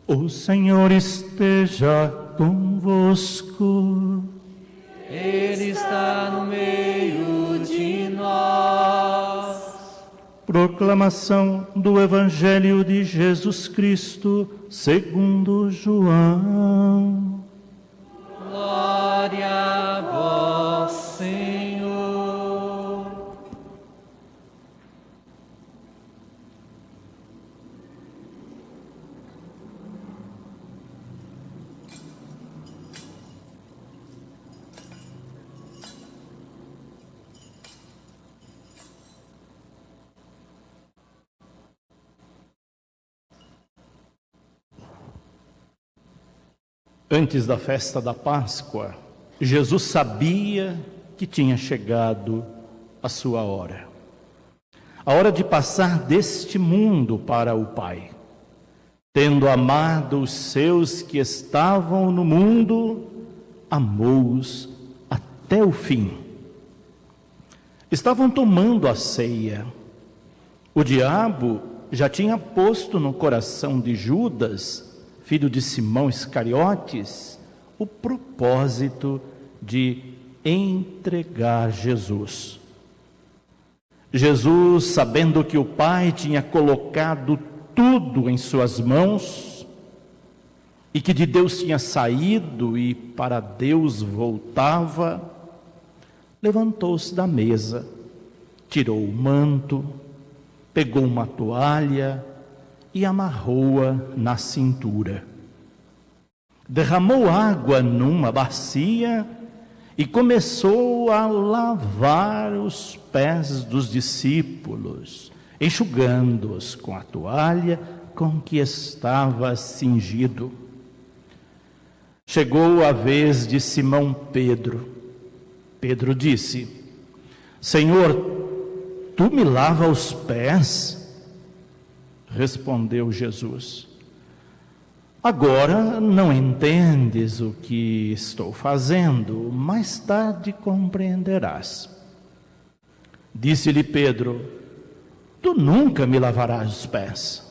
O Senhor esteja convosco. Ele está no meio de nós. Proclamação do Evangelho de Jesus Cristo, segundo João. Glória a vós, Senhor. Antes da festa da Páscoa, Jesus sabia que tinha chegado a sua hora. A hora de passar deste mundo para o Pai. Tendo amado os seus que estavam no mundo, amou-os até o fim. Estavam tomando a ceia. O diabo já tinha posto no coração de Judas, filho de Simão Iscariotes, o propósito de entregar Jesus. Jesus, sabendo que o Pai tinha colocado tudo em suas mãos e que de Deus tinha saído e para Deus voltava, levantou-se da mesa, tirou o manto, pegou uma toalha e amarrou-a na cintura. Derramou água numa bacia e começou a lavar os pés dos discípulos, enxugando-os com a toalha com que estava cingido. Chegou a vez de Simão Pedro. Pedro disse: Senhor, tu me lavas os pés? Respondeu Jesus: agora não entendes o que estou fazendo, mais tarde compreenderás. Disse-lhe Pedro: tu nunca me lavarás os pés.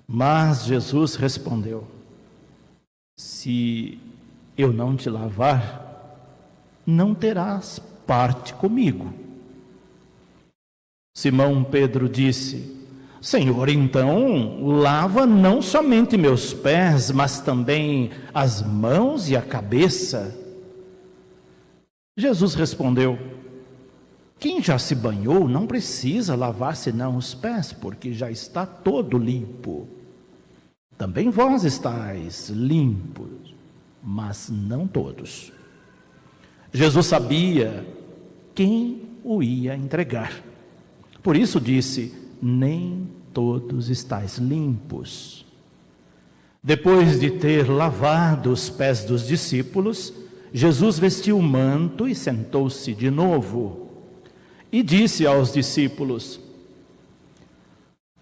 Mas Jesus respondeu: se eu não te lavar, não terás parte comigo. Simão Pedro disse: Senhor, então, lava não somente meus pés, mas também as mãos e a cabeça. Jesus respondeu: quem já se banhou não precisa lavar senão os pés, porque já está todo limpo. Também vós estáis limpos, mas não todos. Jesus sabia quem o ia entregar. Por isso disse: nem todos estáis limpos. Depois de ter lavado os pés dos discípulos, Jesus vestiu o manto e sentou-se de novo. E disse aos discípulos: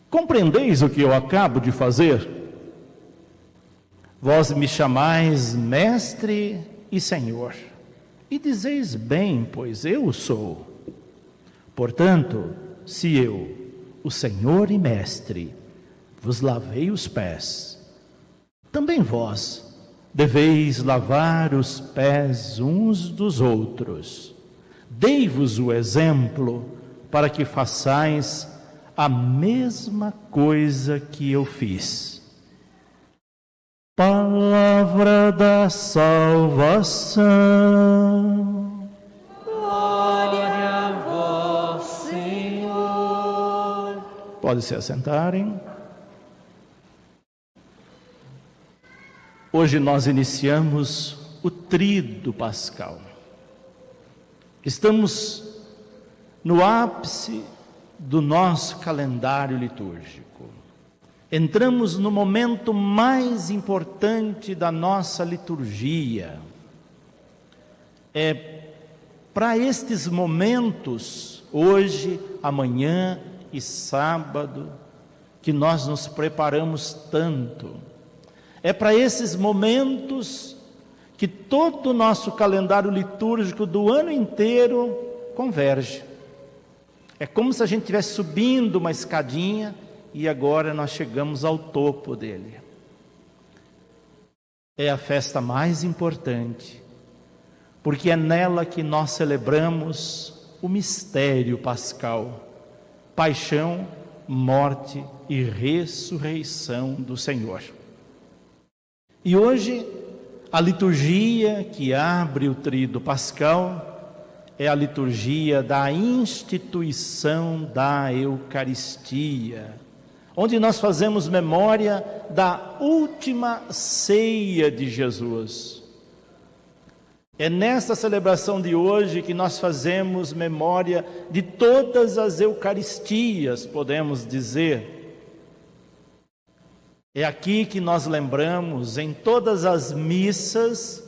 compreendeis o que eu acabo de fazer? Vós me chamais mestre e senhor, e dizeis bem, pois eu o sou. Portanto, se eu, o Senhor e Mestre, vos lavei os pés, também vós deveis lavar os pés uns dos outros. Dei-vos o exemplo para que façais a mesma coisa que eu fiz. Palavra da salvação. Pode se assentarem. Hoje nós iniciamos o tríduo pascal. Estamos no ápice do nosso calendário litúrgico. Entramos no momento mais importante da nossa liturgia. É para estes momentos, hoje, amanhã e sábado, que nós nos preparamos tanto. É para esses momentos que todo o nosso calendário litúrgico do ano inteiro converge. É como se a gente estivesse subindo uma escadinha e agora nós chegamos ao topo dele. é a festa mais importante, porque é nela que nós celebramos o mistério pascal, paixão, morte e ressurreição do Senhor. E hoje, a liturgia que abre o tríduo pascal é a liturgia da instituição da Eucaristia, onde nós fazemos memória da última ceia de Jesus. É nesta celebração de hoje que nós fazemos memória de todas as Eucaristias, podemos dizer. É aqui que nós lembramos, em todas as missas,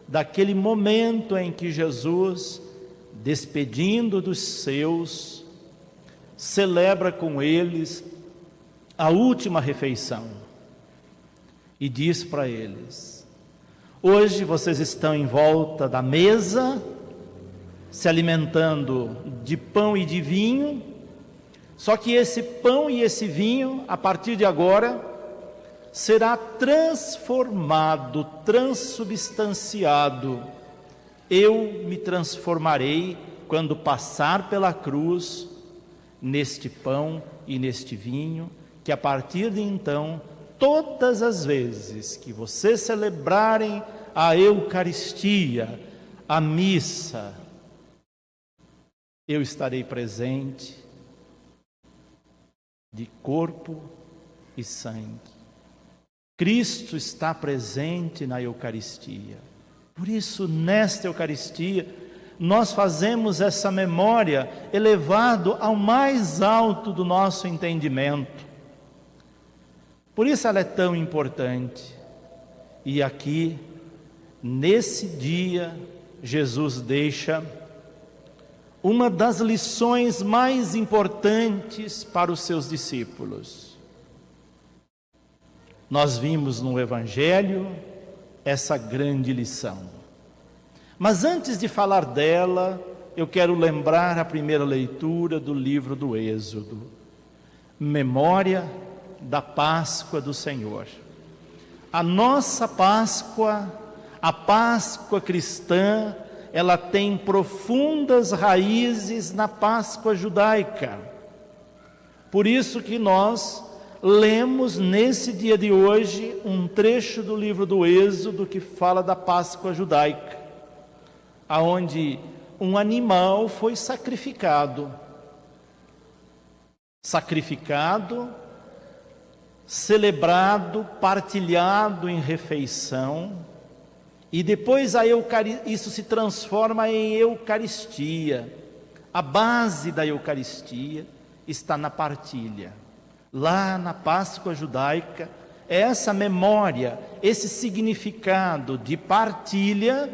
daquele momento em que Jesus, despedindo dos seus, celebra com eles a última refeição e diz para eles: hoje vocês estão em volta da mesa, se alimentando de pão e de vinho, só que esse pão e esse vinho, a partir de agora, será transformado, transubstanciado. Eu me transformarei quando passar pela cruz, neste pão e neste vinho, que a partir de então, todas as vezes que vocês celebrarem a Eucaristia, a missa, eu estarei presente de corpo e sangue. Cristo está presente na Eucaristia. Por isso, nesta Eucaristia, nós fazemos essa memória elevado ao mais alto do nosso entendimento. Por isso ela é tão importante. E aqui, nesse dia, Jesus deixa uma das lições mais importantes para os seus discípulos. Nós vimos no Evangelho essa grande lição. Mas antes de falar dela, eu quero lembrar a primeira leitura do livro do Êxodo. Memória da Páscoa do Senhor. A nossa Páscoa, a Páscoa cristã, ela tem profundas raízes na Páscoa judaica. Por isso que nós lemos nesse dia de hoje um trecho do livro do Êxodo que fala da Páscoa judaica, aonde um animal foi sacrificado, celebrado, partilhado em refeição, e depois isso se transforma em Eucaristia. A base da Eucaristia está na partilha. Lá na Páscoa judaica, essa memória, esse significado de partilha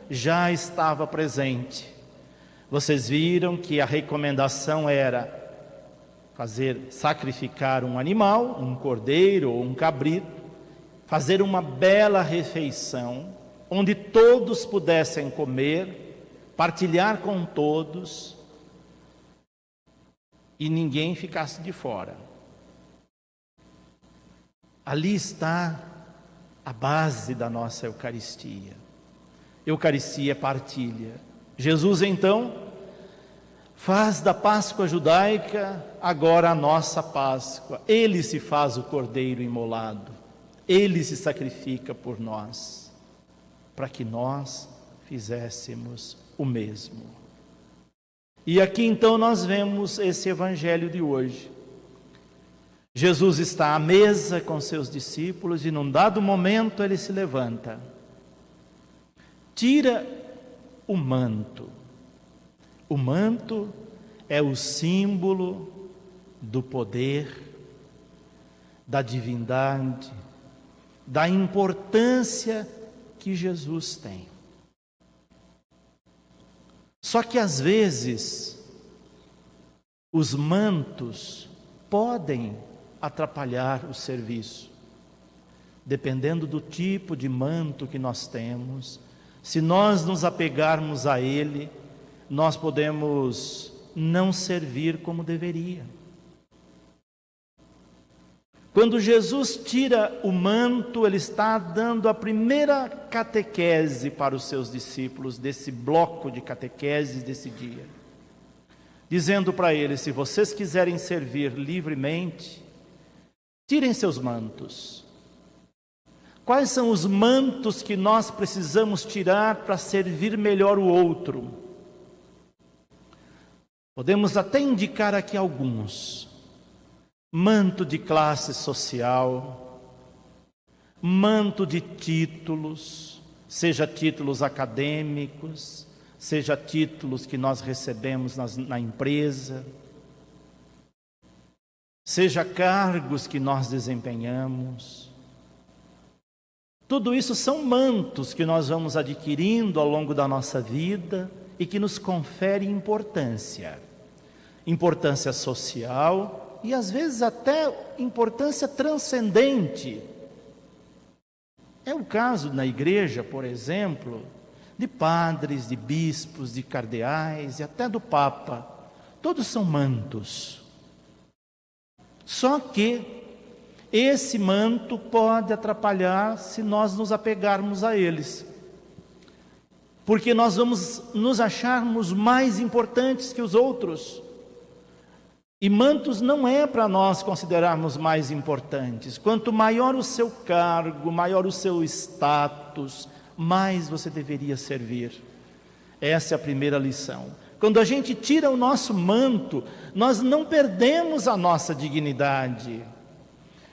já estava presente. Vocês viram que a recomendação era sacrificar um animal, um cordeiro ou um cabrito, fazer uma bela refeição, onde todos pudessem comer, partilhar com todos, e ninguém ficasse de fora. Ali está a base da nossa Eucaristia. Eucaristia é partilha. Jesus, então, faz da Páscoa judaica agora a nossa Páscoa. Ele se faz o cordeiro imolado. Ele se sacrifica por nós, para que nós fizéssemos o mesmo. E aqui então nós vemos esse evangelho de hoje. Jesus está à mesa com seus discípulos e num dado momento ele se levanta, tira o manto. O manto é o símbolo do poder, da divindade, da importância que Jesus tem. Só que às vezes os mantos podem atrapalhar o serviço. Dependendo do tipo de manto que nós temos, se nós nos apegarmos a ele, nós podemos não servir como deveria. Quando Jesus tira o manto, ele está dando a primeira catequese para os seus discípulos, desse bloco de catequeses desse dia, dizendo para eles: se vocês quiserem servir livremente, tirem seus mantos. Quais são os mantos que nós precisamos tirar para servir melhor o outro? Podemos até indicar aqui alguns: manto de classe social, manto de títulos, seja títulos acadêmicos, seja títulos que nós recebemos na empresa, seja cargos que nós desempenhamos. Tudo isso são mantos que nós vamos adquirindo ao longo da nossa vida e que nos confere importância social e às vezes até importância transcendente. É o caso na igreja, por exemplo, de padres, de bispos, de cardeais e até do Papa. Todos são mantos. Só que esse manto pode atrapalhar se nós nos apegarmos a eles, porque nós vamos nos acharmos mais importantes que os outros. E mantos não é para nós considerarmos mais importantes. Quanto maior o seu cargo, maior o seu status, mais você deveria servir. Essa é a primeira lição. Quando a gente tira o nosso manto, nós não perdemos a nossa dignidade.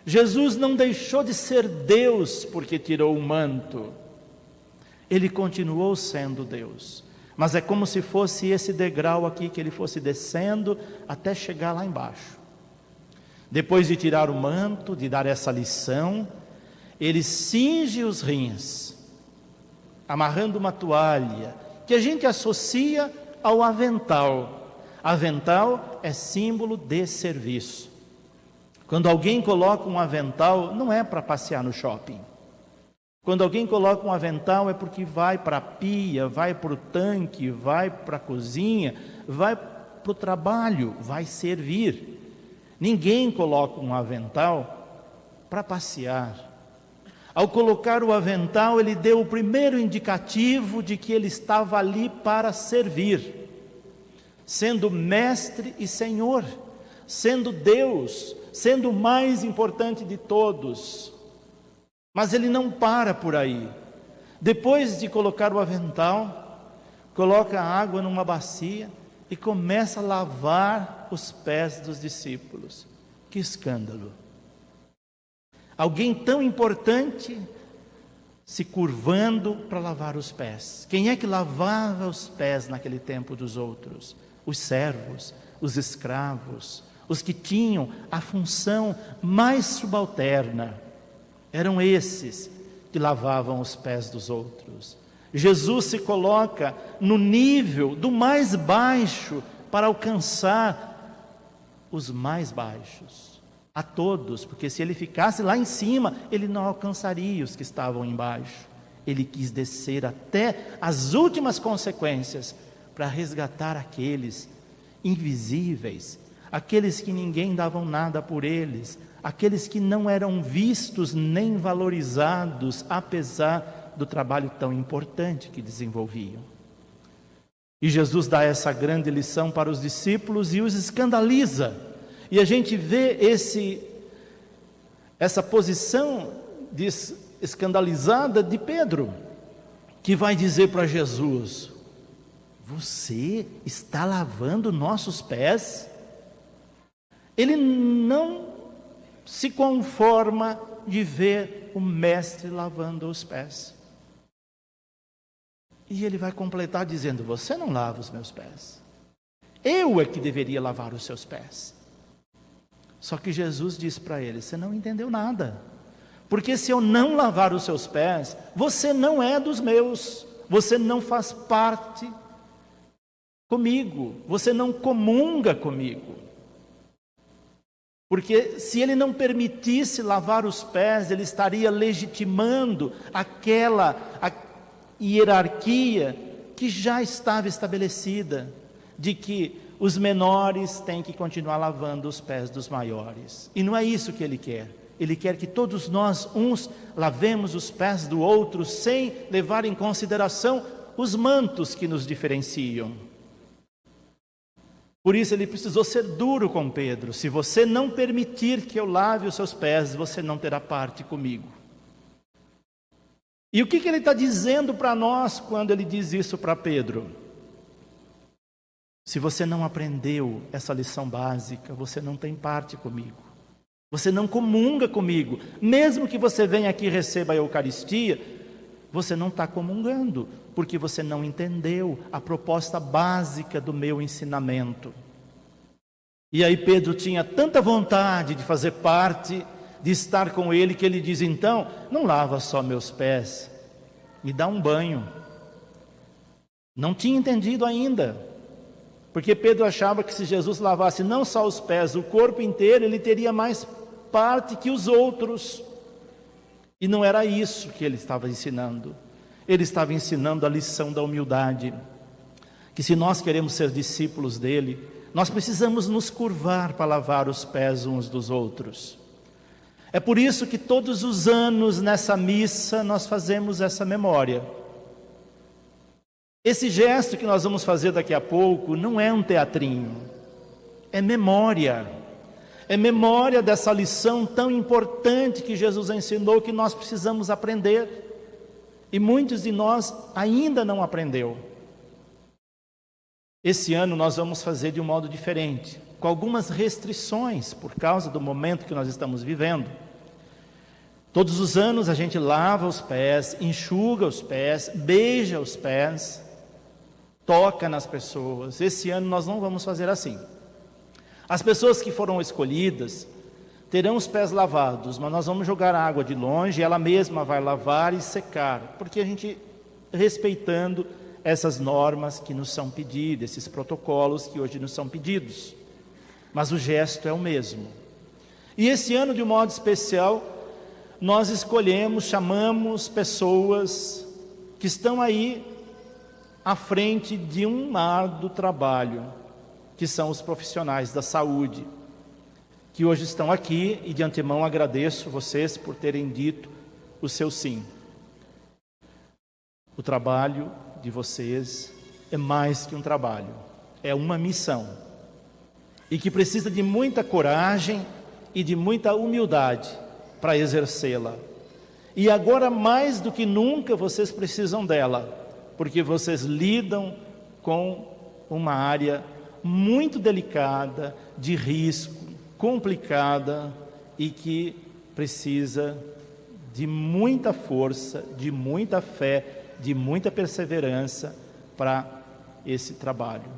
Jesus não deixou de ser Deus porque tirou o manto. Ele continuou sendo Deus. Mas é como se fosse esse degrau aqui, que ele fosse descendo até chegar lá embaixo. Depois de tirar o manto, de dar essa lição, ele cinge os rins, amarrando uma toalha, que a gente associa ao avental. Avental é símbolo de serviço. Quando alguém coloca um avental, não é para passear no shopping. Quando alguém coloca um avental é porque vai para a pia, vai para o tanque, vai para a cozinha, vai para o trabalho, vai servir. Ninguém coloca um avental para passear. Ao colocar o avental, ele deu o primeiro indicativo de que ele estava ali para servir, sendo mestre e senhor, sendo Deus, sendo o mais importante de todos. Mas ele não para por aí. Depois de colocar o avental, coloca a água numa bacia e começa a lavar os pés dos discípulos. Que escândalo! Alguém tão importante se curvando para lavar os pés. Quem é que lavava os pés naquele tempo dos outros? Os servos, os escravos, os que tinham a função mais subalterna. Eram esses que lavavam os pés dos outros. Jesus se coloca no nível do mais baixo para alcançar os mais baixos, a todos, porque se ele ficasse lá em cima, ele não alcançaria os que estavam embaixo. Ele quis descer até as últimas consequências para resgatar aqueles invisíveis, aqueles que ninguém dava nada por eles, aqueles que não eram vistos nem valorizados, apesar do trabalho tão importante que desenvolviam. E Jesus dá essa grande lição para os discípulos e os escandaliza. E a gente vê essa posição escandalizada de Pedro, que vai dizer para Jesus: você está lavando nossos pés? Ele não se conforma de ver o mestre lavando os pés. E ele vai completar dizendo: você não lava os meus pés, eu é que deveria lavar os seus pés. Só que Jesus diz para ele: você não entendeu nada, porque se eu não lavar os seus pés, você não é dos meus, você não faz parte comigo, você não comunga comigo. Porque se ele não permitisse lavar os pés, ele estaria legitimando aquela hierarquia que já estava estabelecida, de que os menores têm que continuar lavando os pés dos maiores. E não é isso que ele quer. Ele quer que todos nós, uns, lavemos os pés do outro, sem levar em consideração os mantos que nos diferenciam. Por isso ele precisou ser duro com Pedro. Se você não permitir que eu lave os seus pés, você não terá parte comigo. E o que ele está dizendo para nós quando ele diz isso para Pedro? Se você não aprendeu essa lição básica, você não tem parte comigo. Você não comunga comigo. Mesmo que você venha aqui e receba a Eucaristia, você não está comungando, porque você não entendeu a proposta básica do meu ensinamento. E aí Pedro tinha tanta vontade de fazer parte, de estar com ele, que ele diz: então, não lava só meus pés, me dá um banho. Não tinha entendido ainda, porque Pedro achava que se Jesus lavasse não só os pés, o corpo inteiro, ele teria mais parte que os outros. E não era isso que ele estava ensinando. Ele estava ensinando a lição da humildade, que se nós queremos ser discípulos dele, nós precisamos nos curvar para lavar os pés uns dos outros. É por isso que todos os anos nessa missa nós fazemos essa memória. Esse gesto que nós vamos fazer daqui a pouco não é um teatrinho, é memória. É memória dessa lição tão importante que Jesus ensinou, que nós precisamos aprender. E muitos de nós ainda não aprendeu. Esse ano nós vamos fazer de um modo diferente, com algumas restrições por causa do momento que nós estamos vivendo. Todos os anos a gente lava os pés, enxuga os pés, beija os pés, toca nas pessoas. Esse ano nós não vamos fazer assim. As pessoas que foram escolhidas terão os pés lavados, mas nós vamos jogar água de longe, ela mesma vai lavar e secar, porque a gente, respeitando essas normas que nos são pedidas, esses protocolos que hoje nos são pedidos, mas o gesto é o mesmo. E esse ano, de um modo especial, nós chamamos pessoas que estão aí à frente de um árduo trabalho, que são os profissionais da saúde, que hoje estão aqui, e de antemão agradeço vocês por terem dito o seu sim. O trabalho de vocês é mais que um trabalho, é uma missão, e que precisa de muita coragem e de muita humildade para exercê-la. E agora mais do que nunca vocês precisam dela, porque vocês lidam com uma área muito delicada, de risco, complicada, e que precisa de muita força, de muita fé, de muita perseverança para esse trabalho.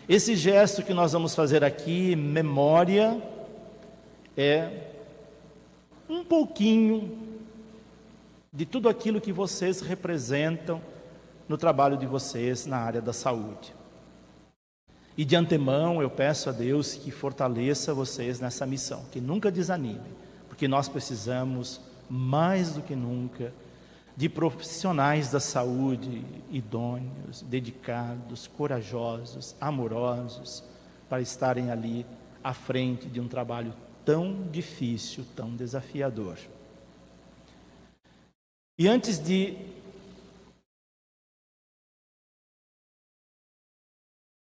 Esse gesto que nós vamos fazer aqui, memória, é um pouquinho de tudo aquilo que vocês representam no trabalho de vocês na área da saúde. E de antemão eu peço a Deus que fortaleça vocês nessa missão, que nunca desanimem, porque nós precisamos mais do que nunca de profissionais da saúde idôneos, dedicados, corajosos, amorosos, para estarem ali à frente de um trabalho tão difícil, tão desafiador. E antes de